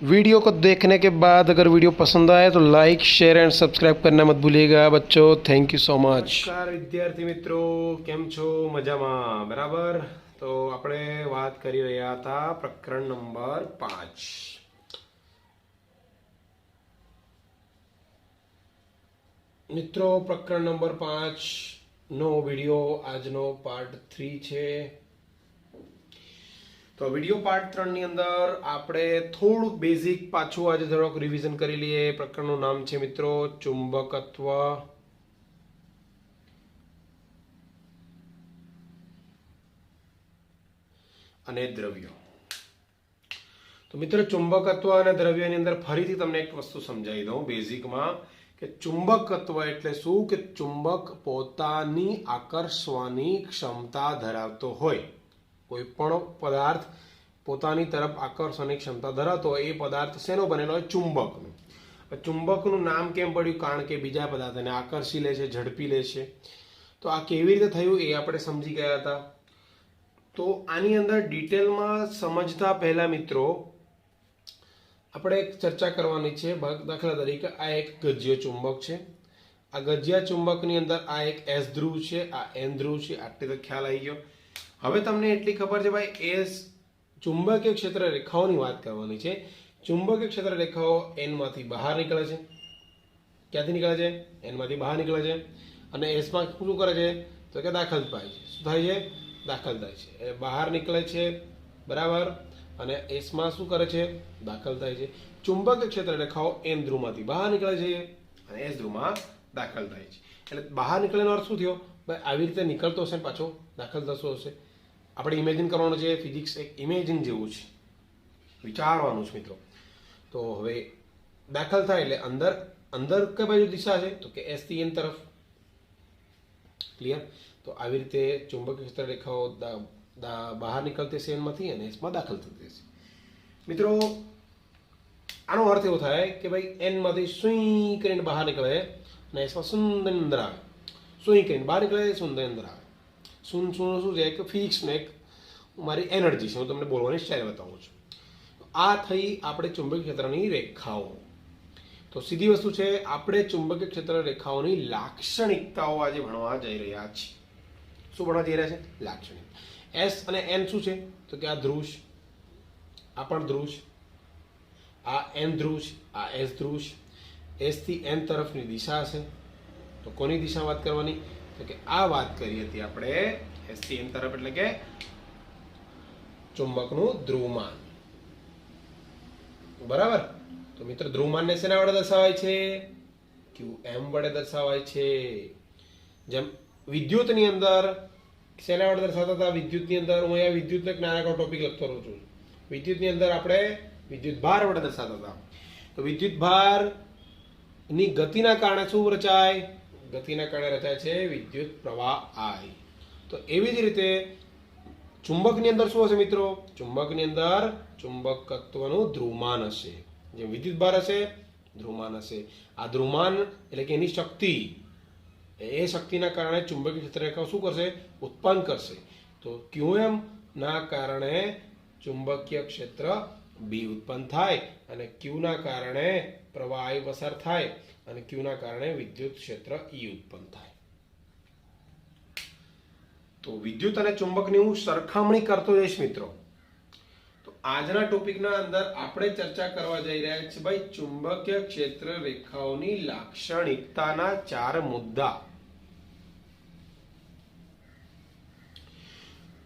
Video को देखने के बाद अगर वीडियो पसंद आए तो लाइक शेयर एंड सब्सक्राइब करना मत भूलिएगा बच्चों। Thank you so much. नमस्कार વિદ્યાર્થી મિત્રો, કેમ છો? મજામાં? બરાબર. તો આપણે વાત કરી રહ્યા હતા પ્રકરણ નંબર 5. મિત્રો, પ્રકરણ નંબર 5 નો વિડિયો આજનો પાર્ટ 3 છે। તો વિડિયો પાર્ટ 3 ની અંદર આપણે થોડુંક બેઝિક પાછું આજે થોડુંક રિવિઝન કરી લઈએ। પ્રકરણનું નામ છે મિત્રો ચુંબકત્વ અને દ્રવ્યો। તો મિત્રો ચુંબકત્વ અને દ્રવ્યની અંદર ફરીથી તમને એક વસ્તુ સમજાવી દઉં બેઝિકમાં કે ચુંબકત્વ એટલે શું કે ચુંબક પોતાની આકર્ષવાની ક્ષમતા ધરાવતો હોય। કોઈ પણ પદાર્થ પોતાની તરફ આકર્ષવાની ક્ષમતા ધરાવતો હોય એ પદાર્થ શેનો બનેલો હોય? ચુંબકનો। ચુંબકનું નામ કેમ પડ્યું? કારણ કે બીજા પદાર્થને આકર્ષી લે છે, ઝડપી લે છે। તો આ કેવી રીતે થયું એ આપણે સમજી ગયા હતા। તો આની અંદર ડિટેલમાં સમજતા પહેલા મિત્રો આપણે એક ચર્ચા કરવાની છે। દાખલા તરીકે આ એક ગજ્ય ચુંબક છે। આ ગજ્યા ચુંબકની અંદર આ એક એસ ધ્રુવ છે, આ એન ધ્રુવ છે। આટલી તો ખ્યાલ આવી ગયો। હવે તમને એટલી ખબર છે ભાઈ એસ ચુંબકીય ક્ષેત્ર રેખાઓની વાત કરવાની છે। ચુંબકીય ક્ષેત્ર રેખાઓ એન માંથી બહાર નીકળે છે। ક્યાંથી નીકળે છે? એન માંથી બહાર નીકળે છે અને એસ માં શું કરે છે? તો કે દાખલ થાય છે। શું થાય છે? દાખલ થાય છે। એ બહાર નીકળે છે, બરાબર, અને એસ માં શું કરે છે? દાખલ થાય છે। ચુંબકીય ક્ષેત્ર રેખાઓ એન ધ્રુવમાંથી બહાર નીકળે છે અને એસ ધ્રુવમાં દાખલ થાય છે। એટલે બહાર નીકળેનો અર્થ શું થયો? ભાઈ આવી રીતે નીકળતો હશે ને પાછો દાખલ થતો હશે। આપણે ઇમેજિન કરવાનું છે। ફિઝિક્સ એક ઇમેજિન જેવું છે, વિચારવાનું છે મિત્રો। તો હવે દાખલ થાય એટલે અંદર અંદર કઈ બાજુ દિશા છે? તો કે એસ થી એન તરફ। ક્લિયર? તો આવી રીતે ચુંબકીય ક્ષેત્ર રેખાઓ બહાર નીકળતી હશે એનમાંથી અને એસમાં દાખલ થતી હશે। મિત્રો આનો અર્થ એવો થાય કે ભાઈ એનમાંથી સુઈ કરીને બહાર નીકળે અને એસમાં સુંદર અંદર આવે। સુઈ કરીને બહાર નીકળે, સુંદર અંદર આવે। શું છે કે ફિઝિક્સનો એક મારી એનર્જી છે, હું તમને બોલવાની સ્ટાઇલ બતાવું છું। આ થઈ આપણે ચુંબકીય ક્ષેત્રની રેખાઓ। તો સીધી વસ્તુ છે, આપણે ચુંબકીય ક્ષેત્ર રેખાઓની લાક્ષણિકતાઓ આજે ભણવા જઈ રહ્યા છીએ। શું ભણવા જઈ રહ્યા છે? લાક્ષણિક। એસ અને એન શું છે? તો કે આ ધ્રુવ છે, આ પણ ધ્રુવ છે, આ એન ધ્રુવ છે, આ એસ ધ્રુવ છે। એસ થી એન તરફની દિશા હશે। તો કોની દિશા વાત કરવાની? તો કે આ વાત કરી હતી આપણે એસ થી એન તરફ, એટલે કે ચુંબકનું ધ્રુવમાન, બરાબર। તો મિત્ર ધ્રુવમાનને શેના વડે દર્શાવાય છે? QM વડે દર્શાવાય છે। જેમ વિદ્યુતની અંદર શેના વડે દર્શાવતા હતા? વિદ્યુતની અંદર હું અહીંયા વિદ્યુતનો એક નાનકડો ટોપિક લખતો રહું છું। વિદ્યુતની અંદર આપણે વિદ્યુત ભાર વડે દર્શાવતા હતા। તો વિદ્યુત ભાર ની ગતિના કારણે શું રચાય? ગતિના કારણે રચાય છે વિદ્યુત પ્રવાહ I। તો એવી જ રીતે ચુંબકની અંદર શું હશે મિત્રો? ચુંબકની અંદર ચુંબકત્વનું ધ્રુવમાન હશે। જેમ વિદ્યુત ભાર હશે, ધ્રુવમાન હશે। આ ધ્રુવમાન એટલે કે એની શક્તિ, એ શક્તિના કારણે ચુંબકીય ક્ષેત્ર રેખાઓ શું કરશે? ઉત્પન્ન કરશે। તો QM ના કારણે ચુંબકીય ક્ષેત્ર B ઉત્પન્ન થાય અને Q ના કારણે પ્રવાહ I પસાર થાય અને Q ના કારણે વિદ્યુત ક્ષેત્ર E ઉત્પન્ન થાય। તો વિદ્યુત અને ચુંબકની હું સરખામણી કરતો જઈશ મિત્રો। તો આજના ટોપિકના અંદર આપણે ચર્ચા કરવા જઈ રહ્યા છીએ ભાઈ ચુંબકીય ક્ષેત્ર રેખાઓની લાક્ષણિકતાના 4 મુદ્દા।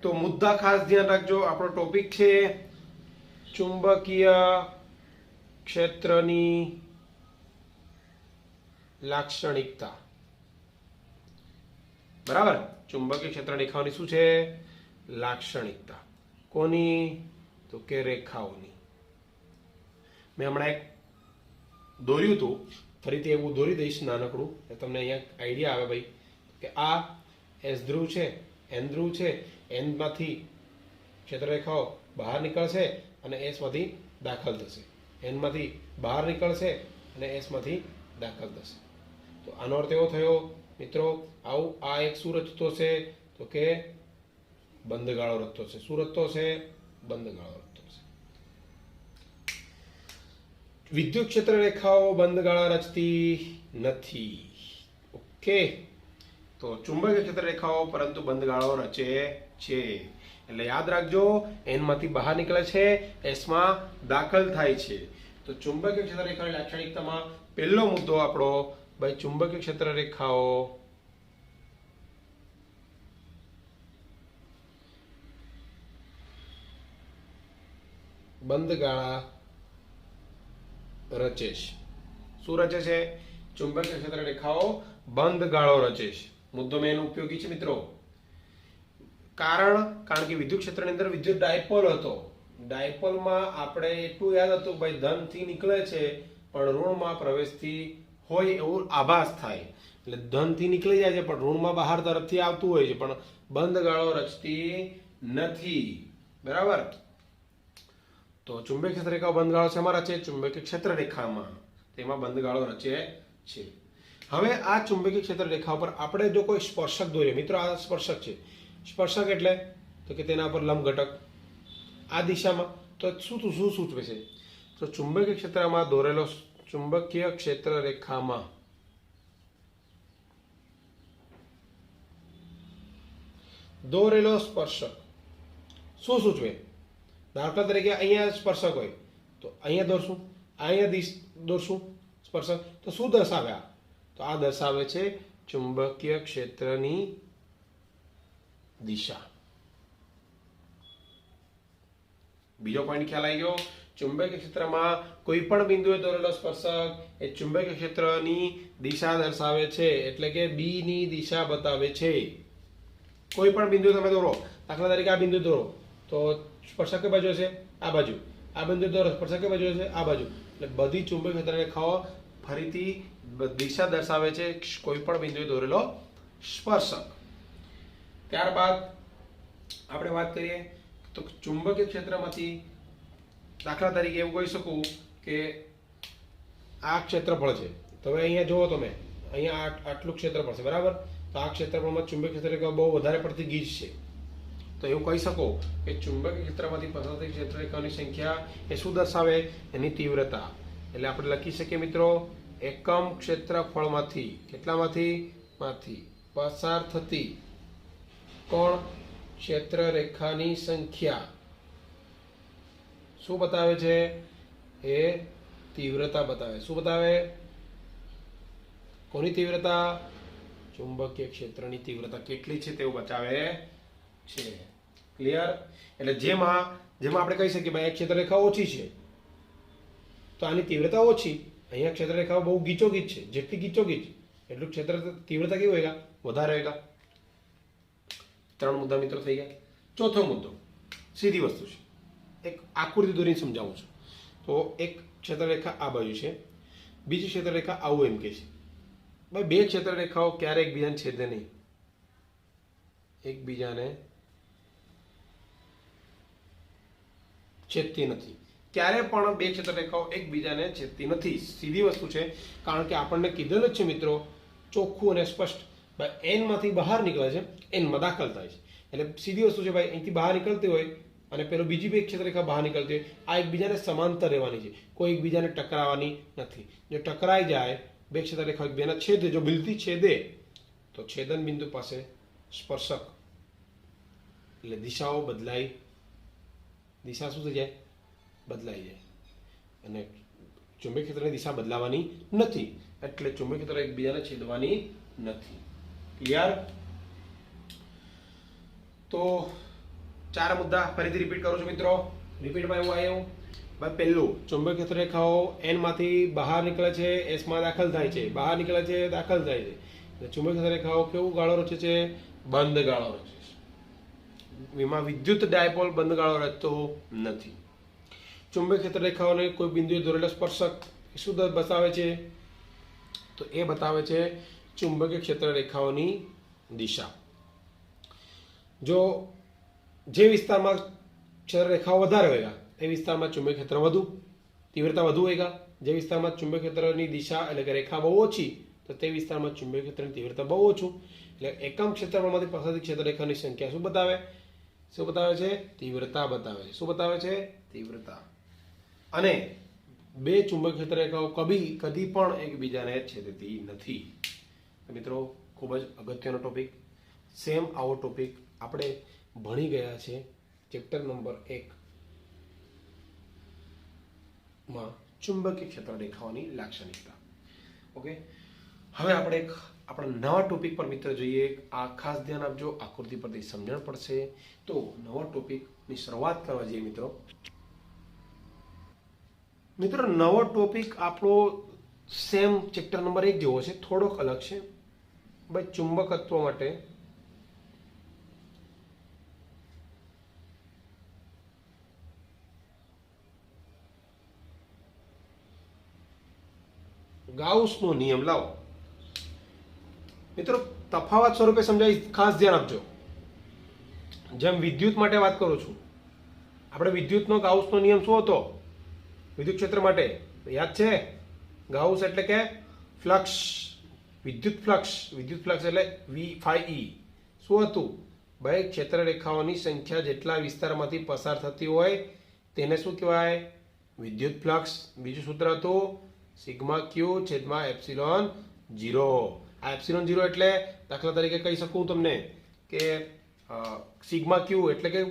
તો મુદ્દા ખાસ ધ્યાન રાખજો। આપણો ટોપિક છે ચુંબકીય ક્ષેત્રની લાક્ષણિકતા, બરાબર। ચુંબકીય ક્ષેત્ર રેખાઓની શું છે? લાક્ષણિકતા। કોની? તો કે રેખાઓની। મેં હમણાં એક દોર્યું હતું, ફરીથી એવું દોરી દઈશ નાનકડું, તમને અહીંયા આઈડિયા આવે ભાઈ કે આ એસ ધ્રુવ છે, એન ધ્રુવ છે, એન માંથી ક્ષેત્ર રેખાઓ બહાર નીકળશે અને એસ માંથી દાખલ થશે, એન માંથી બહાર નીકળશે અને એસ માંથી દાખલ થશે। તો આનો અર્થ એવો થયો મિત્રો, આવું આ એક શું રચતો છે? તો કે બંધ ગાળો રચતો છે। શું રચતો છે? બંધ ગાળો રચતો છે। વિદ્યુત ક્ષેત્ર રેખાઓ બંધ ગાળા રચતી નથી. ઓકે, તો ચુંબકીય ક્ષેત્ર રેખાઓ પરંતુ બંધ ગાળો રચે છે. એટલે યાદ રાખજો, એન માંથી બહાર નીકળે છે, એસ માં દાખલ થાય છે. તો ચુંબકીય ક્ષેત્ર રેખાની લાક્ષણિકતામાં પહેલો મુદ્દો આપણો ભાઈ ચુંબકીય ક્ષેત્ર રેખાઓ બંધ ગાળા રચે છે. શું રચે છે? ચુંબકીય ક્ષેત્ર રેખાઓ બંધ ગાળો રચે છે. મુદ્દો મેં એનો ઉપયોગી છે મિત્રો. કારણ કે વિદ્યુત ક્ષેત્રની અંદર વિદ્યુત ડાયપોલ હતો. ડાયપોલમાં આપણે એટલું યાદ હતું ભાઈ ધનથી નીકળે છે પણ ઋણમાં પ્રવેશથી હોય એવું આભાસ થાય. એટલે ધનથી નીકળી જાય છે પણ ઋણમાં બહાર તરફથી આવતું હોય છે, પણ બંધ ગાળો રચતી નથી. બરાબર. તો ચુંબકીય ક્ષેત્ર રેખાઓ બંધ ગાળો શેમાં રચે? ચુંબકીય ક્ષેત્ર રેખામાં, તેમાં બંધ ગાળો રચે છે. હવે આ ચુંબકીય ક્ષેત્ર રેખા પર આપણે જો કોઈ સ્પર્શક દોરીએ, મિત્રો આ સ્પર્શક છે. સ્પર્શક એટલે તો કે તેના પર લંબ ઘટક આ દિશામાં, તો શું સૂચવે છે? તો ચુંબકીય ક્ષેત્રમાં દોરેલો ચુંબકીય ક્ષેત્ર રેખામાં દોરેલો સ્પર્શક શું સૂચવે? દાખલા તરીકે અહીંયા સ્પર્શક હોય તો અહીંયા દોરશું, અહીંયા દોરશું સ્પર્શક, તો શું દર્શાવે? તો આ દર્શાવે છે ચુંબકીય ક્ષેત્રની દિશા. બીજો પોઈન્ટ ખ્યાલ આવી ગયો? ચુંબકીય ક્ષેત્રમાં કોઈ પણ બિંદુએ દોરેલો સ્પર્શક એ ચુંબકીય ક્ષેત્રની દિશા દર્શાવે છે, એટલે કે બી ની દિશા બતાવે છે. કોઈ પણ બિંદુ તમે દોરો, દાખલા તરીકે આ બિંદુ દોરો તો સ્પર્શક કઈ બાજુ હશે? આ બાજુ. આ બિંદુ દોરો, સ્પર્શક કઈ બાજુ હશે? આ બાજુ. એટલે બધી ચુંબકીય ક્ષેત્ર રેખાઓ ફરીથી દિશા દર્શાવે છે કોઈ પણ બિંદુએ દોરેલો સ્પર્શક. ત્યારબાદ આપણે વાત કરીએ તો ચુંબકીય ક્ષેત્રમાંથી દાખલા તરીકે એવું કહી શકું કે આ ક્ષેત્રફળ છે. તો હવે અહીંયા જુઓ તમે, અહીંયા આટલું ક્ષેત્રફળ છે, બરાબર. તો આ ક્ષેત્રફળમાં ચુંબકીય ક્ષેત્ર રેખાઓ બહુ વધારે પડતી ગીચ છે. તો એવું કહી શકો કે ચુંબકીય ક્ષેત્રમાંથી પસાર થતી ક્ષેત્ર રેખાઓની સંખ્યા એ શું દર્શાવે? એની તીવ્રતા. એટલે આપણે લખી શકીએ મિત્રો, એકમ ક્ષેત્રફળમાંથી કેટલામાંથી પસાર થતી કોણ ક્ષેત્ર રેખાની સંખ્યા શું બતાવે છે? એ તીવ્રતા બતાવે. શું બતાવે? કોની તીવ્રતા? ચુંબકીય ક્ષેત્રની તીવ્રતા કેટલી છે તેવું બતાવે છે. ક્લિયર? એટલે જેમાં આપણે કહી શકીએ ભાઈ આ ક્ષેત્ર રેખા ઓછી છે તો આની તીવ્રતા ઓછી. અહીંયા ક્ષેત્ર રેખાઓ બહુ ગીચોગીચ છે, જેટલી ગીચોગીચ એટલું ક્ષેત્ર તીવ્રતા કેવી હોયગા? વધારે હોયગા. 3 મુદ્દા મિત્રો થઈ ગયા. ચોથો મુદ્દો સીધી વસ્તુ છે, એક આકૃતિ દોરીને સમજાવું છું. તો એક ક્ષેત્ર રેખા આ બાજુ છે, બીજી ક્ષેત્ર રેખા આવું એમ કે છે. ભાઈ બે ક્ષેત્ર રેખાઓ ક્યારે એકબીજાને છેદે નહીં, એકબીજાને છેદતી નથી. ક્યારે પણ બે ક્ષેત્ર રેખાઓ એકબીજાને છેદતી નથી. સીધી વસ્તુ છે, કારણ કે આપણને કીધેલું જ છે મિત્રો, ચોખ્ખું અને સ્પષ્ટ. ભાઈ એન માંથી બહાર નીકળે છે, એન માં દાખલ થાય છે. એટલે સીધી વસ્તુ છે ભાઈ, અહીંથી બહાર નીકળતી હોય અને પેલો બીજી બે ક્ષેત્ર રેખા બહાર નીકળતી હોય, આ એકબીજાને સમાંતર રહેવાની છે, કોઈ એકબીજાને ટકરાવાની નથી. જો ટકરાઈ જાય બે ક્ષેત્ર રેખા એકબીજાને છેદે, જો બિલથી છેદે તો છેદન બિંદુ પાસે સ્પર્શક એટલે દિશાઓ બદલાઈ, દિશા શું થઈ જાય? બદલાઈ જાય. અને ચુંબકીય ક્ષેત્રની દિશા બદલાવાની નથી, એટલે ચુંબકીય ક્ષેત્ર એકબીજાને છેદવાની નથી. ક્લિયર? તો 4 મુદ્દા ફરીથી રિપીટ કરું છું મિત્રો. રિપીટમાં એવું આવ્યું ભાઈ, પહેલું ચુંબકીય ક્ષેત્ર રેખાઓ એન માંથી બહાર નીકળે છે, એસ માં દાખલ થાય છે, બહાર નીકળે છે, દાખલ થાય છે. એટલે ચુંબકીય ક્ષેત્ર રેખાઓ કેવું ગાળો રચે છે? બંધ ગાળો રચે છે. એમાં વિદ્યુત ડાયપોલ બંધ ગાળો રચતો નથી. ચુંબકીય ક્ષેત્ર રેખાઓને કોઈ બિંદુએ દોરેલો સ્પર્શક શું બતાવે છે? તો એ બતાવે છે ચુંબકીય ક્ષેત્ર રેખાઓની દિશા. જો જે વિસ્તારમાં ક્ષેત્ર રેખાઓ વધારે હોયગા એ વિસ્તારમાં ચુંબકીય ક્ષેત્ર વધુ, તીવ્રતા વધુ હોયગા. જે વિસ્તારમાં ચુંબકીય ક્ષેત્રની દિશા એટલે કે રેખા બહુ ઓછી તો તે વિસ્તારમાં ચુંબકીય ક્ષેત્રની તીવ્રતા બહુ ઓછું. એટલે એકમ ક્ષેત્રફળમાંથી પસાર થતી ક્ષેત્ર રેખાની સંખ્યા શું બતાવે? શું બતાવે છે? તીવ્રતા બતાવે છે. શું બતાવે છે? તીવ્રતા. અને બે ચુંબકીય ક્ષેત્ર રેખાઓ કદી પણ એકબીજાને છેદતી નથી. મિત્રો ખૂબ જ અગત્યનો ટોપિક. સેમ આવો ટોપિક આપણે ભણી ગયા છે ચેપ્ટર નંબર 1 માં ચુંબકીય ક્ષેત્ર રેખાઓની લાક્ષણિકતા. ઓકે, હવે આપણે આપણા નવા ટોપિક પર મિત્ર જોઈએ. આ ખાસ ધ્યાન આપજો, આકૃતિ પરથી સમજણ પડશે. તો નવા ટોપિકની શરૂઆત કરવા જઈએ મિત્રો. નવો ટોપિક આપણો સેમ ચેપ્ટર નંબર 1 જેવો છે, થોડોક અલગ છે. ભાઈ ચુંબકત્વ માટે ગાઉસનો નિયમ લાવો. મિત્રો તફાવત સ્વરૂપે સમજાવી, ખાસ ધ્યાન આપજો. જેમ વિદ્યુત માટે વાત કરું છું, આપણે વિદ્યુતનો ગાઉસનો નિયમ શું હતો વિદ્યુત ક્ષેત્ર માટે? યાદ છે? ગાઉસ એટલે કે ફ્લક્સ, વિદ્યુત ફ્લક્સ એટલે V∅E. શું હતું ભાઈ? ક્ષેત્ર રેખાઓની સંખ્યા જેટલા વિસ્તારમાંથી પસાર થતી હોય તેને શું કહેવાય? વિદ્યુત ફ્લક્સ. બીજું સૂત્ર હતું σq/ε0. આ ε0 એટલે દાખલા તરીકે કહી શકું તમને કે σq એટલે કે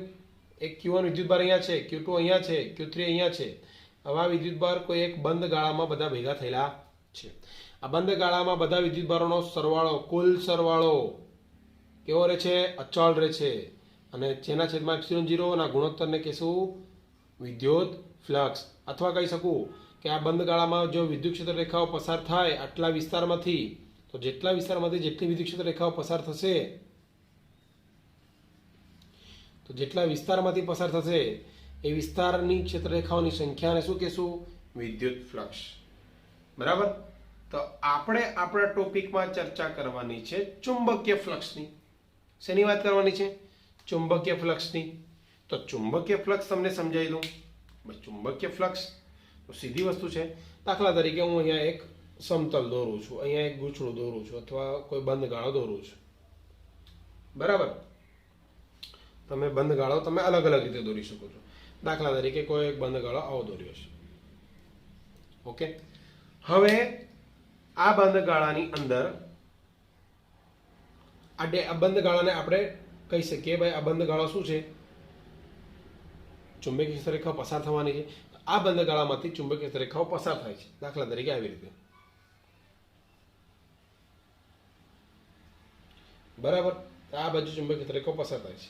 એક Q1 વિદ્યુતભાર અહીંયા છે, Q2 અહીંયા છે, Q3 અહીંયા છે. આવા વિદ્યુતભાર કોઈ એક બંધ ગાળામાં બધા ભેગા થયેલા છે. આ બંધ ગાળામાં બધા વિદ્યુતભારોનો સરવાળો, કુલ સરવાળો કેવો રહે છે? અચળ રહે છે. અને જેના છેદમાં ε0 ના ગુણોત્તરને કહેશું વિદ્યુત ફ્લક્સ. અથવા કહી શકું કે આ બંધ ગાળામાં જો વિદ્યુત ક્ષેત્ર રેખાઓ પસાર થાય આટલા વિસ્તારમાંથી, તો જેટલા વિસ્તારમાંથી જેટલી વિદ્યુત ક્ષેત્ર રેખાઓ પસાર થશે, તો જેટલા વિસ્તારમાંથી પસાર થશે એ વિસ્તારની ક્ષેત્ર રેખાઓની સંખ્યાને શું કહેશું? વિદ્યુત ફ્લક્સ. બરાબર. તો આપણે આપણા ટોપિકમાં ચર્ચા કરવાની છે ચુંબકીય ફ્લક્સની. શેની વાત કરવાની છે? ચુંબકીય ફ્લક્સની. તો ચુંબકીય ફ્લક્સ તમને સમજાવી દઉં. ચુંબકીય ફ્લક્સ તો સીધી વસ્તુ છે. દાખલા તરીકે હું અહીંયા એક સમતલ દોરું છું, અહીંયા એક ગૂંચળું દોરું છું, અથવા કોઈ બંધ ગાળો દોરું છું. બરાબર. તમે બંધ ગાળો તમે અલગ અલગ રીતે દોરી શકો છો. દાખલા તરીકે કોઈ એક બંધ ગાળો આવો દોર્યો છે. ઓકે, હવે આ બંધ ગાળાની અંદર આ બંધ ગાળાને આપણે કહી શકીએ ભાઈ આ બંધ ગાળો શું છે? ચુંબકીય ક્ષેત્ર રેખાઓ પસાર થવાની છે. આ બંધ ગાળામાંથી ચુંબકીય ક્ષેત્ર રેખાઓ પસાર થાય છે. દાખલા તરીકે આવી રીતે. બરાબર. આ બાજુ ચુંબકીય ક્ષેત્ર રેખાઓ પસાર થાય છે.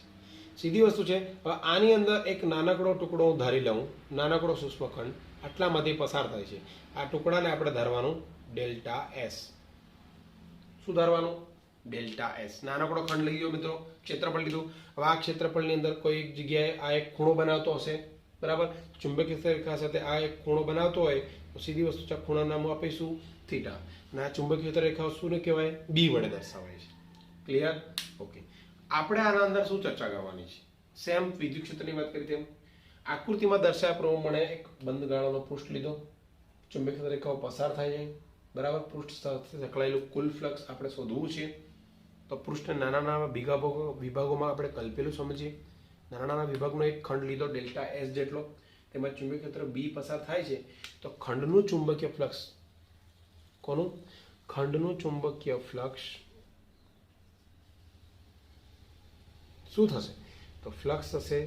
સીધી વસ્તુ છે. હવે આની અંદર એક નાનકડો ટુકડો હું ધારી લઉં, નાનકડો સૂક્ષ્મખંડ આટલામાંથી પસાર થાય છે. આ ટુકડાને આપણે ધારવાનું ΔS. શું ધારવાનું? ΔS. નાનકડો ખંડ લઈ ગયો મિત્રો, ક્ષેત્રફળ લીધું. હવે આ ક્ષેત્રફળની અંદર કોઈ એક જગ્યાએ આ એક ખૂણો બનાવતો હશે. બરાબર. ચુંબકીય ક્ષેત્ર રેખા સાથે આ એક ખૂણો બનાવતો હોય તો સીધી વસ્તુ છે, ખૂણાનું નામ આપીશું થીટા. અને આ ચુંબકીય ક્ષેત્ર રેખાઓ શું કહેવાય? B વડે દર્શાવાય છે. ક્લિયર? ઓકે. આપણે આના અંદર શું ચર્ચા કરવાની છે? સેમ વિદ્યુત ક્ષેત્રની વાત કરી તેમ આકૃતિમાં દર્શાવ્યા પ્રમાણે એક બંધ ગાળાનો પૃષ્ઠ લીધો, ચુંબકીય ક્ષેત્ર રેખાઓ પસાર થાય છે. બરાબર. પૃષ્ઠ સાથે સંકળાયેલું કુલ ફ્લક્સ આપણે શોધવું છે. તો પૃષ્ઠ નાના નાના વિભાગોમાં આપણે કલ્પેલું સમજીએ. નાના નાના વિભાગનો એક ખંડ લીધો ΔS જેટલો, તેમાં ચુંબકીય ક્ષેત્ર B પસાર થાય છે. તો ખંડનું ચુંબકીય ફ્લક્સ, કોનું? ખંડનું ચુંબકીય ફ્લક્સ શું થશે? તો ફ્લક્સ થશે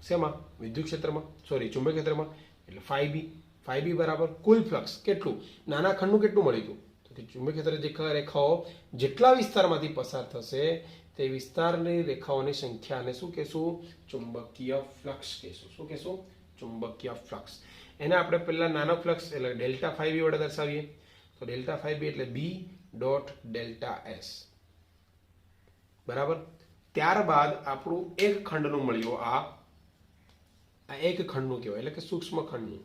શેમાં? વિદ્યુત ક્ષેત્રમાં, ચુંબકીય ક્ષેત્રમાં. એટલે ϕB બરાબર કુલ ફ્લક્સ. કેટલું? નાના ખંડનું કેટલું મળ્યું હતું? તો કે ચુંબકીય ક્ષેત્ર રેખાઓ જેટલા વિસ્તારમાંથી પસાર થશે તે વિસ્તારની રેખાઓની સંખ્યાને શું કહેશું? ચુંબકીય ફ્લક્સ કહેશું. શું કહેશું? ચુંબકીય ફ્લક્સ. એને આપણે પહેલા નાનો ફ્લક્સ એટલે ΔϕB વડે દર્શાવીએ. તો ΔϕB એટલે B.ΔS. બરાબર. ત્યારબાદ આપણું એક ખંડનું મળ્યું, આ એક ખંડનું કહેવાય, એટલે કે સૂક્ષ્મ ખંડનું.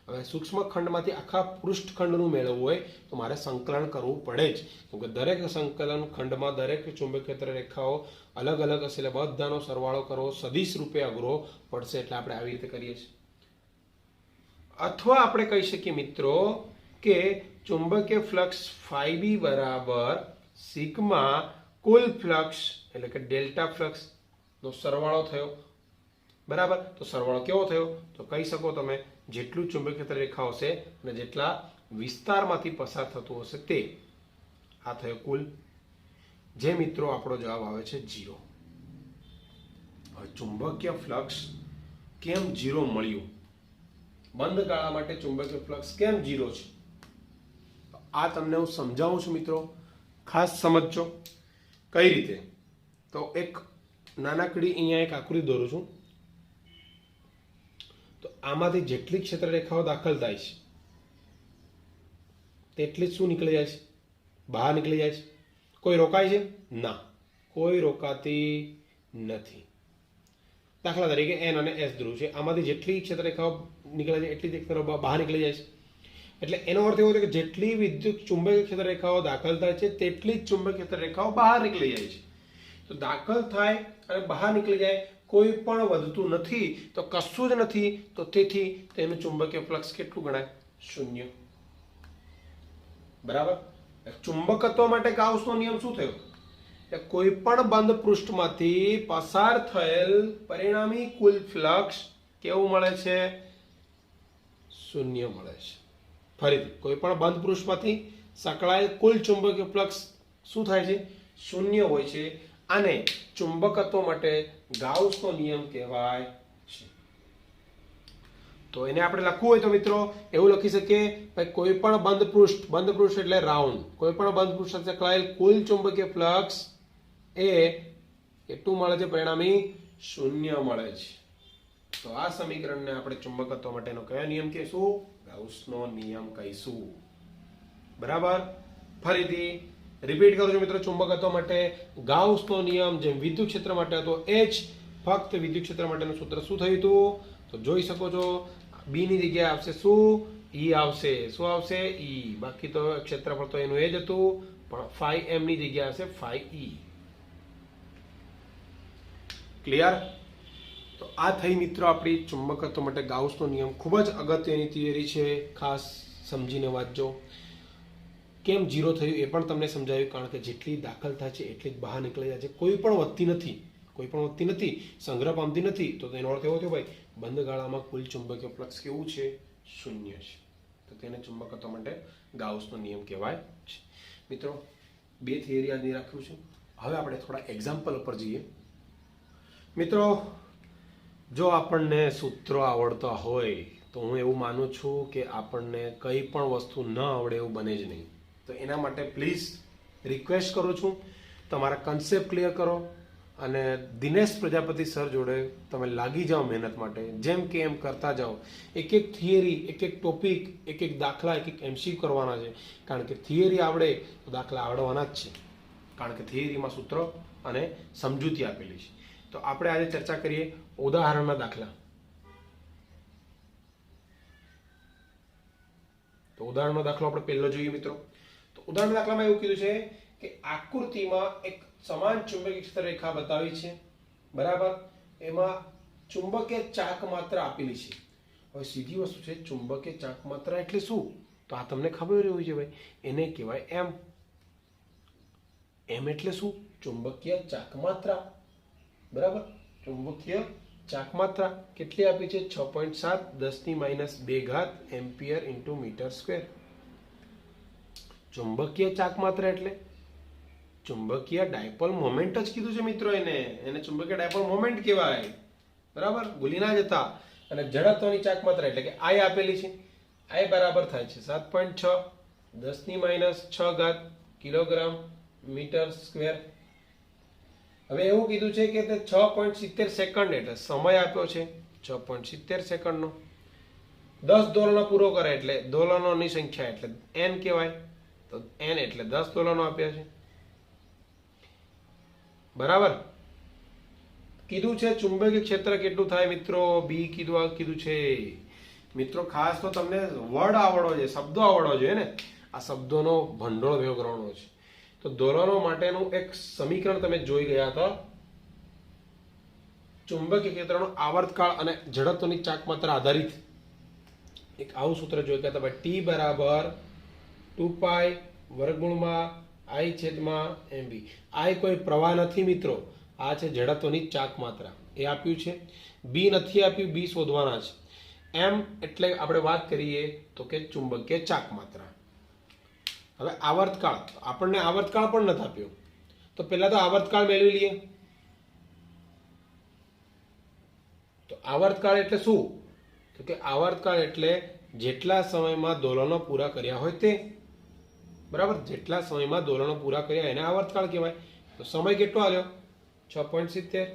હવે સૂક્ષ્મ ખંડમાંથી આખા પૃષ્ઠખંડનું મેળવવું હોય તો મારે સંકલન કરવું પડે જ, કેમકે દરેક સંકલન ખંડમાં દરેક ચુંબકીય ક્ષેત્ર રેખાઓ અલગ અલગ હશે, એટલે બધાનો સરવાળો કરવો સદિશ રૂપે અઘરો પડશે. એટલે આપણે આવી રીતે કરીએ છીએ. અથવા આપણે કહી શકીએ મિત્રો કે ચુંબકીય ફ્લક્સ ϕB બરાબર સિગ્મા કુલ ફ્લક્સ એટલે કે ડેલ્ટા ફ્લક્સ નો સરવાળો થયો. બરાબર. તો સરવાળો કેવો થયો? તો કહી શકો તમે જેટલું ચુંબકીય ક્ષેત્ર રેખા હશે અને જેટલા વિસ્તારમાંથી પસાર થતું હશે તે. આ થયો કુલ. જે મિત્રો આપણો જવાબ આવે છે 0. હવે ચુંબકીય ફ્લક્સ કેમ 0 મળ્યું? બંધ ગાળા માટે ચુંબકીય ફ્લક્સ કેમ 0 છે? આ તમને હું સમજાવું છું મિત્રો, ખાસ સમજજો. કઈ રીતે? તો એક નાનકડી અહીંયા એક આકૃતિ દોરું છું. તો આમાંથી જેટલી ક્ષેત્ર રેખાઓ દાખલ થાય છે તેટલી જ શું નીકળી જાય છે? બહાર નીકળી જાય છે. કોઈ રોકાય છે? ના, કોઈ રોકાતી નથી. દાખલા તરીકે એન અને એસ ધ્રુવ છે, આમાંથી જેટલી ક્ષેત્ર રેખાઓ નીકળે છે એટલી જ બહાર નીકળી જાય છે. એટલે એનો અર્થ એવો છે કે જેટલી વિદ્યુત ચુંબકીય ક્ષેત્ર રેખાઓ દાખલ થાય છે તેટલી જ ચુંબકીય ક્ષેત્ર રેખાઓ બહાર નીકળી જાય છે. તો દાખલ થાય અને બહાર નીકળી જાય, કોઈ પણ વધતું નથી, તો કશું જ નથી. તો તેથી તેનું ચુંબકીય ફ્લક્સ કેટલું ગણાય? 0. બરાબર. ચુંબકત્વ માટે ગાઉસનો નિયમ શું થયો? કે કોઈ પણ બંધ પૃષ્ઠમાંથી પસાર થયેલ પરિણામી કુલ ફ્લક્સ કેવું મળે છે? 0 મળે છે. ફરીથી, કોઈ પણ બંધ પૃષ્ઠમાંથી સંકળાયેલ કુલ ચુંબકીય ફ્લક્સ શું થાય છે? 0 હોય છે. આને ચુંબકત્વ માટે ગાઉસનો નિયમ કહેવાય છે. તો એને આપણે લખવું હોય તો મિત્રો એવું લખી શકીએ, ભાઈ કોઈ પણ બંધ પૃષ્ઠ એટલે રાઉન્ડ, કોઈ પણ બંધ પૃષ્ઠ સાથે સંકળાયેલ કુલ ચુંબકીય ફ્લક્સ એ કેટલું મળે છે? પરિણામી 0 મળે છે. તો આ સમીકરણને આપણે ચુંબકત્વ માટેનો કયો નિયમ કહીશું? ગાઉસનો નિયમ કહીશું. બરાબર. ફરીથી રિપીટ કરું છું મિત્રો, ચુંબકત્વ માટે ગાઉસનો નિયમ જેમ વિદ્યુત ક્ષેત્ર માટે હતો એ જ ફક્ત વિદ્યુત ક્ષેત્ર માટેનું સૂત્ર શું થયું હતું? તો જોઈ શકો છો, બી ની જગ્યાએ આવશે શું? ઈ આવશે. શું આવશે? ઈ. બાકી તો ક્ષેત્રફળ તો એનું એ જ હતું, પણ ફાઈ એમ ની જગ્યાએ આવશે ફાઈ ઈ. ક્લિયર? તો આ થઈ મિત્રો આપણી ચુંબકત્વ માટે ગાઉસનો નિયમ. ખૂબ જ અગત્યની થિયરી છે, ખાસ સમજીને વાંચજો. કેમ 0 થયું એ પણ તમને સમજાવ્યું, કારણ કે જેટલી દાખલ થાય છે એટલી જ બહાર નીકળી જાય છે. કોઈ પણ વધતી નથી, સંગ્રહ પામતી નથી. તો તેનો અર્થ એવો થયો ભાઈ બંધ ગાળામાં કુલ ચુંબકીય ફ્લક્સ કેવું છે? 0 છે. તો તેને ચુંબકત્વ માટે ગાઉસનો નિયમ કહેવાય છે. મિત્રો 2 થિયરી યાદ રાખ્યું છું. હવે આપણે થોડા એક્ઝામ્પલ ઉપર જઈએ. મિત્રો જો આપણને સૂત્રો આવડતા હોય તો હું એવું માનું છું કે આપણને કંઈ પણ વસ્તુ ન આવડે એવું બને જ નહીં. તો એના માટે પ્લીઝ રિક્વેસ્ટ કરું છું, તમારા કન્સેપ્ટ ક્લિયર કરો અને દિનેશ પ્રજાપતિ સર જોડે તમે લાગી જાઓ મહેનત માટે. જેમ કે એમ કરતા જાઓ. એક એક થિયરી, એક એક ટોપિક, એક એક દાખલા, એક એક એમસીક્યુ કરવાના છે. કારણ કે થિયરી આવડે તો દાખલા આવડવાના જ છે, કારણ કે થિયરીમાં સૂત્રો અને સમજૂતી આપેલી છે. તો આપણે આજે ચર્ચા કરીએ ઉદાહરણના દાખલા. તો ઉદાહરણનો દાખલો આપણે પહેલો જોઈએ મિત્રો. તો ઉદાહરણ દાખલામાં એવું કીધું છે કે આકૃતિમાં એક સમાન ચુંબકીય ક્ષેત્ર રેખા બતાવી છે. બરાબર. એમાં ચુંબકીય ચાક માત્રા આપેલી છે. હવે સીધી વસ્તુ છે, ચુંબકીય ચાક માત્રા એટલે શું? તો આ તમને ખબર હોય છે ભાઈ, એને કહેવાય એમ. એમ એટલે શું? ચુંબકીય ચાક માત્રા. બરાબર. ચુંબકીય ચાક માત્રા કેટલી આપી છે? 6.7 10 - 2 એમ્પિયર × મીટર સ્ક્વેર. ચુંબકીય ચાક માત્રા એટલે ચુંબકીય ડાયપોલ મોમેન્ટ જ કીધું છે મિત્રો. એને ચુંબકીય ડાયપોલ મોમેન્ટ કહેવાય. બરાબર, ભૂલી ના જતા. અને જડત્વની ચાક માત્રા એટલે કે આઈ આપેલી છે. આઈ બરાબર થાય છે 7.6 10 - 6 કિલોગ્રામ મીટર સ્ક્વેર. હવે એવું કીધું છે કે તે 6.70 સેકન્ડ એટલે સમય આપ્યો છે 6.70 સેકન્ડનો. 10 દોલનો પૂરો કરે એટલે દોલનોની સંખ્યા એટલે n કહેવાય. તો n એટલે 10 દોલનો આપ્યા છે. બરાબર. કીધું છે ચુંબકીય ક્ષેત્ર કેટલું થાય મિત્રો? બી કીધું છે મિત્રો. ખાસ તો તમને વર્ડ આવડવો જોઈએ, શબ્દો આવડવો જોઈએ ને. આ શબ્દોનો ભંડોળ ભેગો કરવાનો છે. તો દોલનો માટેનું એક સમીકરણ તમે જોઈ ગયા હતા. ચુંબકીય ક્ષેત્રનો આવર્તકાળ અને જડત્વની ચાક માત્રા આધારિત એક આવું સૂત્ર જોઈ ગયા હતા. T બરાબર 2π / I/mv. I કોઈ પ્રવાહ નથી મિત્રો, આ છે જડત્વની ચાક માત્રા. એ આપ્યું છે. બી નથી આપ્યું, બી શોધવાના છે. એમ એટલે આપણે વાત કરીએ તો કે ચુંબકીય ચાક માત્રા. હવે આવર્તકાળ, આપણને આવર્તકાળ પણ નથી આપ્યો, તો પહેલા તો આવર્તકાળ મેળવી લઈએ. તો આવર્તકાળ એટલે શું? તો કે આવર્તકાળ એટલે જેટલા સમયમાં દોલનો પૂરા કર્યા હોય તે. બરાબર, જેટલા સમયમાં દોલનો પૂરા કર્યા એને આવર્તકાળ કહેવાય. તો સમય કેટલો આવ્યો? 6.70.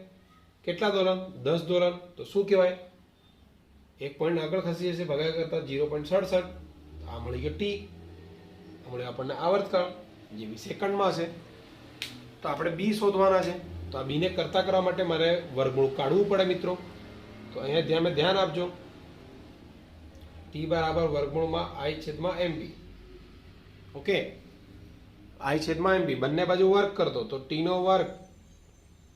કેટલા દોલન? 10 દોલન. તો શું કહેવાય? 1 પોઈન્ટ આગળ ખસી જશે, ભાગાકાર કરતા 0.67. આ મળી ગયો ટી. મળે આપણને આવર્તકાળ, જે 20 સેકન્ડમાં છે. તો આપણે બી શોધવાના છે. તો આ બીને કરતા કરવા માટે મારે વર્ગમૂળ કાઢવું પડે મિત્રો. તો અહીંયા ધ્યાન આપજો. ટી બરાબર વર્ગમૂળમાં આઈ છેદમાં એમ બી. ઓકે, આઈ છેદમાં એમ બી બંને બાજુ વર્ગ કરતો તો ટી નો વર્ગ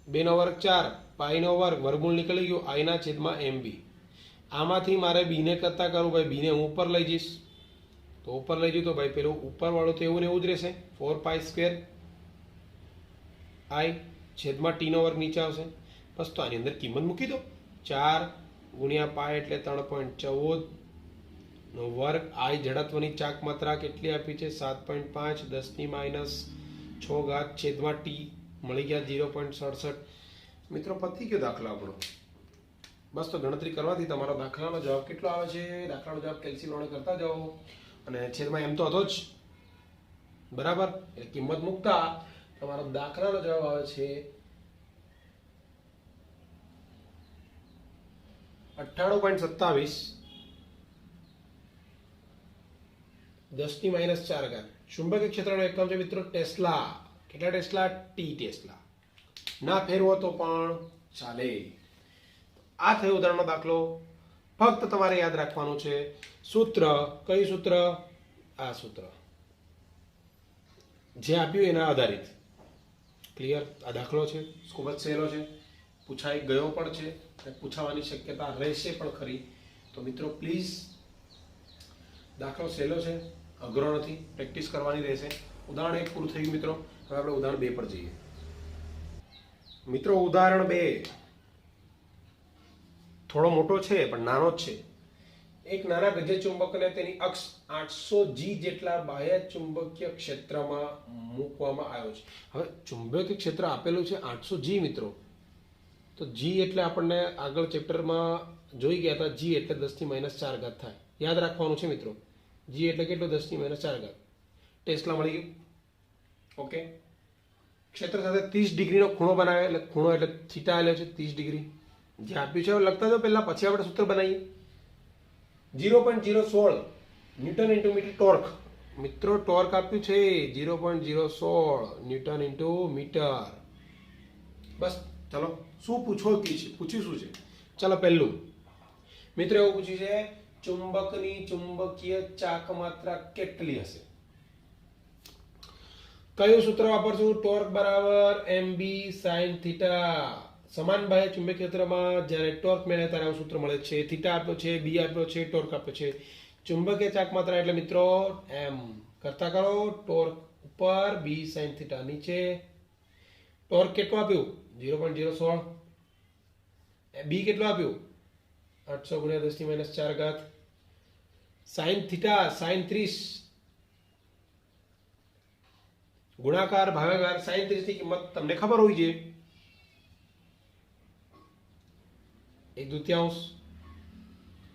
2 નો વર્ગ 4, પાઈ નો વર્ગ, વર્ગમૂળ નીકળી ગયું આઈ ના છેદમાં એમ બી. આમાંથી મારે બીને કરતા કરવું, ભાઈ બીને હું ઉપર લઈ જઈશ. તો ઉપર લઈ જઈએ તો ભાઈ પેલું ઉપર વાળું તો એવું ને એવું જ રહેશે. 4π² આઈ છેદમાં ટી નો વર્ગ નીચે આવશે. બસ, તો આની અંદર કિંમત મૂકી દો. 4 ગુણ્યા પાઈ એટલે 3.14 નો વર્ગ. આઈ જડત્વની ચાક માત્રા કેટલી આપી છે? 7.5 10⁻⁶ છેદમાં ટી. મળી ગયા 0.67. મિત્રો પતી ગયો દાખલો આપણો. બસ, તો ગણતરી કરવાથી તમારો દાખલાનો જવાબ કેટલો આવે છે? દાખલાનો જવાબ કેલ્ક્યુલેટર કરતા જાઓ, અને છેદમાં એમ તો હતો જ. બરાબર, એટલે કિંમત મૂકતા તમારો દાખલાનો જવાબ આવે છે 98.27 10⁻⁴. ચુંબકીય ક્ષેત્રનો એકમ છે મિત્રો ટેસ્લા. કેટલા ટેસ્લા? T tesla. ના ફેરવો તો પણ ચાલે. આ થયો ઉદાહરણનો દાખલો. ફક્ત તમારે યાદ રાખવાનું છે સૂત્ર. કયું સૂત્ર? આ સૂત્ર જે આપ્યું એના આધારિત. ક્લિયર? આ દાખલો છે, ખૂબ જ સહેલો છે, પૂછાઈ ગયો પણ છે અને પૂછાવાની શક્યતા રહેશે પણ ખરી. તો મિત્રો પ્લીઝ, દાખલો સહેલો છે, અઘરો નથી, પ્રેક્ટિસ કરવાની રહેશે. ઉદાહરણ 1 પૂરું થઈ ગયું મિત્રો. હવે આપણે ઉદાહરણ 2 પર જઈએ. મિત્રો ઉદાહરણ 2 થોડો મોટો છે પણ નાનો જ છે. એક નાના ગજ્ય ચુંબકને તેની અક્ષ 800 જી જેટલા બાહ્ય ચુંબકીય ક્ષેત્રમાં મૂકવામાં આવ્યો છે. હવે ચુંબકીય ક્ષેત્ર આપેલું છે 800 જી મિત્રો. તો જી એટલે આપણને આગળ ચેપ્ટરમાં જોઈ ગયા હતા. જી એટલે 10⁻⁴ થાય. યાદ રાખવાનું છે મિત્રો. જી એટલે કેટલો? 10⁻⁴. ટેસ્લા મળી ગયું. ઓકે, ક્ષેત્ર સાથે 30 ડિગ્રીનો ખૂણો બનાવે. એટલે ખૂણો એટલે થીટા આવેલો છે 30 ડિગ્રી. જે આપ્યું છે લખતા જાઓ પહેલા, પછી આપણે સૂત્ર બનાવીએ. 0.016 ન્યૂટન ઇન્ટુ મીટર ટોર્ક. મિત્રો ટોર્ક આપ્યું છે 0.016 ન્યૂટન ઇન્ટુ મીટર. બસ, ચાલો શું પૂછ્યું શું છે? ચાલો પહેલું મિત્રો એવું પૂછ્યું છે ચુંબકની ચુંબકીય ચાક માત્રા કેટલી હશે? કયું સૂત્ર વાપરશું? ટોર્ક બરાબર mb sin થીટા. સમાન બાહ્ય ચુંબકીય ક્ષેત્રમાં જ્યારે ટોર્ક મેળવે ત્યારે આવું સૂત્ર મળે છે. થીટા આપ્યો છે, બી આપ્યો છે, ટોર્ક આપ્યો છે. ચુંબકીય ચાક માત્રા એટલે મિત્રો એમ. કરતા કરો. ટોર્ક ઉપર, બી sin થીટા નીચે. ટોર્ક કેટલું આપ્યું? 0.016. બી કેટલું આપ્યું? 800 ગુણ્યા 10⁻⁴. sin થીટા sin 30 ગુણાકાર ભાગાકાર. sin 30 ની કિંમત તમને ખબર હોવી જોઈએ. 1/2.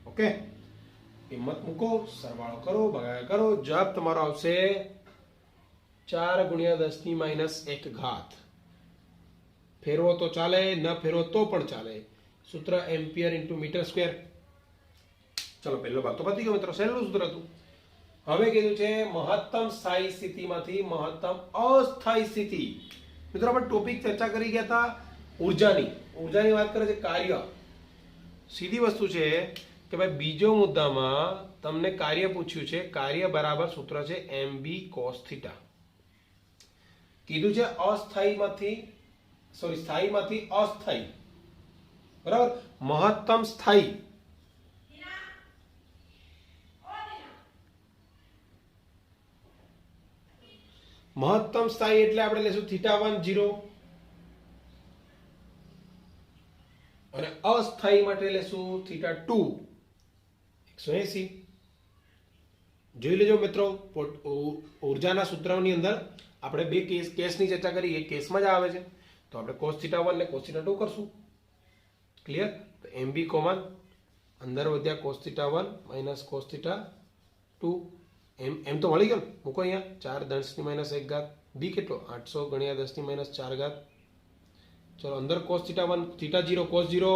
ઓકે, કિંમત મૂકો, સરવાળો કરો, ભાગાકાર કરો. જવાબ તમારો આવશે 4 ગુણ્યા 10⁻⁴. ફેરવો તો ચાલે, ન ફેરવો તો પણ ચાલે. સૂત્ર એમ્પિયર ઇન્ટુ મીટર સ્ક્વેર. ચલો પહેલો ભાગ તો પતી ગયો મિત્રો, સહેલું સૂત્ર હતું. હવે કીધું છે મહત્તમ સ્થાયી સ્થિતિમાંથી મહત્તમ અસ્થાયી સ્થિતિ. મિત્રો આપણે ટોપિક ચર્ચા કરી ગયા હતા ઉર્જાની વાત કરે છે કાર્ય. સીધી વસ્તુ છે કે ભાઈ બીજો મુદ્દામાં તમને કાર્ય પૂછ્યું છે. કાર્ય બરાબર સૂત્ર છે mb cos થીટા. કીધું છે સ્થાયીમાંથી અસ્થાયી. બરાબર, મહત્તમ સ્થાયી. મહત્તમ સ્થાયી એટલે આપણે લેશું θ1 0. અને અસ્થાયી માટે લેશું θ2 180. જોઈ લેજો મિત્રો, ઉર્જાના સૂત્રની અંદર આપણે બે કેસની ચર્ચા કરી, એક કેસમાં જ આવે છે, તો આપણે cos θ1 ને cos θ2 કરશું. ક્લિયર? તો MB કોમન, અંદર વધ્યા cos θ1 માઇનસ cos θ2, એમ તો મળી ગયો ને, મૂકો અહીંયા 4 10 - 1 ઘાત, બી કેટલો 800 ગુણ્યા 10 - 4 ઘાત. ચલો અંદર cos θ1 θ0 cos 0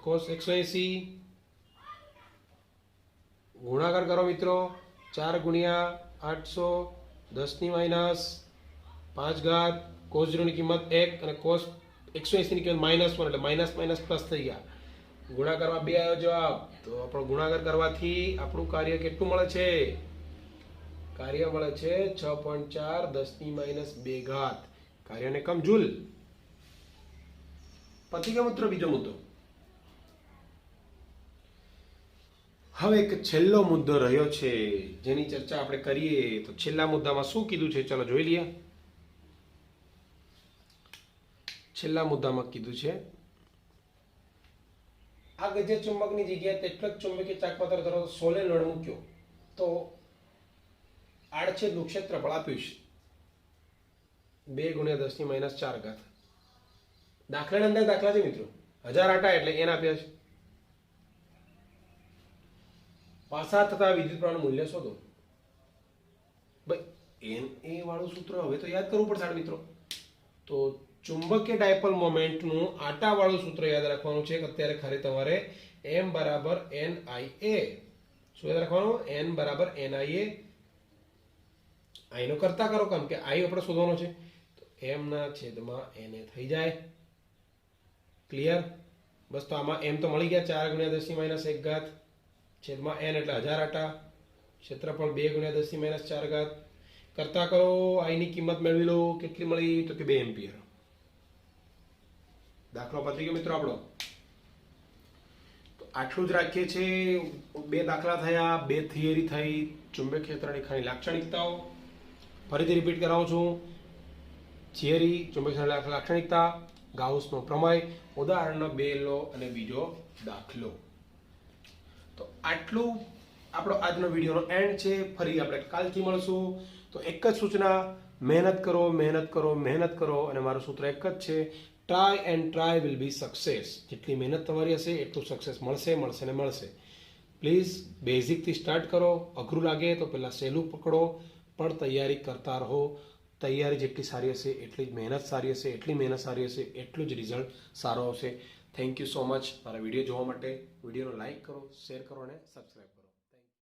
cos 180, ગુણાકાર કરો મિત્રો, 4 ગુણ્યા 800 10 - 5 ઘાત, cos 0 ની કિંમત 1 અને cos 180 ની કિંમત -1, એટલે માઇનસ માઇનસ પ્લસ થઈ ગયા. ગુણાકારમાં 2 આવ્યો જવાબ. તો આપણો ગુણાકાર કરવાથી આપણું કાર્ય કેટલું મળે છે? કાર્ય મળે છે 6.4 10 - 2 ઘાત. કાર્યને કમ જૂલ. પછી કે મિત્રો બીજો મુદ્દો. હવે એક છેલ્લો મુદ્દો રહ્યો છે જેની ચર્ચા આપણે કરીએ. તો છેલ્લા મુદ્દામાં શું કીધું છે ચલો જોઈ લઈએ. છેલ્લા મુદ્દામાં કીધું છે આ ગજ્ય ચુંબકની જગ્યાએ તેટલો જ ચુંબકીય ચાકપાત્ર ધરાવતો સોલેનોઇડ મૂક્યો તો આડછેદનું ક્ષેત્રફળ આપ્યું છે 2 ગુણ્યા 10 - 4 ઘાત. દાખલાની અંદર દાખલા છે મિત્રો, 1000 આટા એટલે n આપ્યા છે. પાસા થતા વિદ્યુત પ્રવાહનું મૂલ્ય શોધો. ભાઈ n એ વાળું સૂત્ર હવે તો યાદ કરવું પડશે મિત્રો. તો ચુંબકીય ડાયપોલ મોમેન્ટનું આટા વાળું સૂત્ર યાદ રાખવાનું છે કે અત્યારે ખાલી તમારે m બરાબર NIA, શું યાદ રાખવાનું? n બરાબર NIA. I નો કરતા કરો કામ કે I આપણે શોધવાનો છે, તો m ના છેદમાં NA થઈ જાય. ક્લિયર? બસ તો આમાં m તો મળી ગયા 4 ગુણ્યા 10 - 1 ઘાત છેદમાં n એટલે 1000 આટા, ક્ષેત્રફળ 2 ગુણ્યા 10 - 4 ઘાત. કરતા કરો, I ની કિંમત મેળવી લો. કેટલી મળી? તો કે 2 એમ્પિયર. દાખલો પતી ગયો મિત્રો આપણો. તો આટલું જ રાખીએ છીએ. 2 દાખલા થયા, 2 થિયરી થઈ. ચુંબકીય ક્ષેત્રની ખાલી લાક્ષણિકતાઓ ફરીથી રિપીટ કરાવું છું. થિયરી, ચુંબકીય લાક્ષણિકતા, ગાઉસનો પ્રમેય, ઉદાહરણનો 2 લો અને બીજો દાખલો. તો આટલું આપણો આજનો વિડીયોનો એન્ડ છે. ફરી આપણે કાલથી મળશું. તો એક જ સૂચના, મહેનત કરો, મહેનત કરો, મહેનત કરો. અને મારું સૂત્ર એક જ છે, try and try will be success. જેટલી મહેનત તમારી હશે એટલું સક્સેસ મળશે, મળશે ને મળશે. પ્લીઝ બેઝિકથી સ્ટાર્ટ કરો. અઘરું લાગે તો પહેલાં સહેલું પકડો, પણ તૈયારી કરતા રહો. તૈયારી જેટલી સારી હશે એટલી જ મહેનત સારી હશે, એટલી મહેનત સારી હશે એટલું જ રિઝલ્ટ સારો આવશે. થેન્ક યુ સો મચ મારા વિડીયો જોવા માટે. વિડીયોનો લાઇક કરો, શેર કરો અને સબસ્ક્રાઈબ કરો.